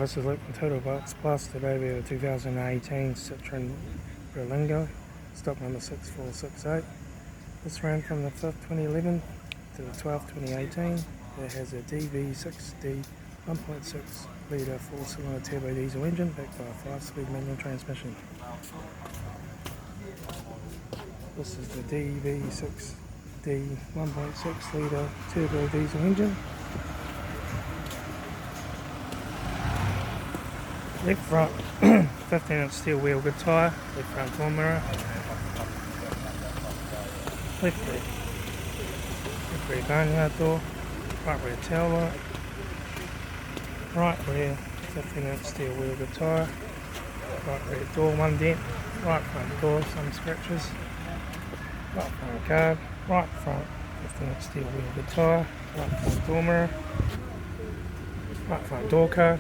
this is Litre Total Box Plus. Today we have a 2018 Citroen Berlingo, stock number 6468. This ran from the 5th 2011 to the 12th 2018. It has a DV6D 1.6 litre 4-cylinder turbo diesel engine backed by a 5-speed manual transmission. This is the DV6D 1.6 litre turbo diesel engine. Left front 15-inch steel wheel good tyre, left front door mirror, left rear barnyard door, right rear taillight, right rear 15-inch steel wheel good tyre, right rear door 1 dent, right front door some scratches, right front guard, right front 15-inch steel wheel good tyre, right front door mirror, right front door card,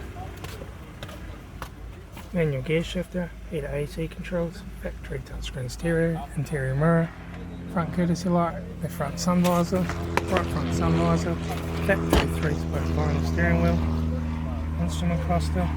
manual gear shifter, heater AC controls, factory touchscreen stereo, interior mirror, front courtesy light, the front sun visor, right front sun visor, factory 3-spoke vinyl steering wheel, instrument cluster,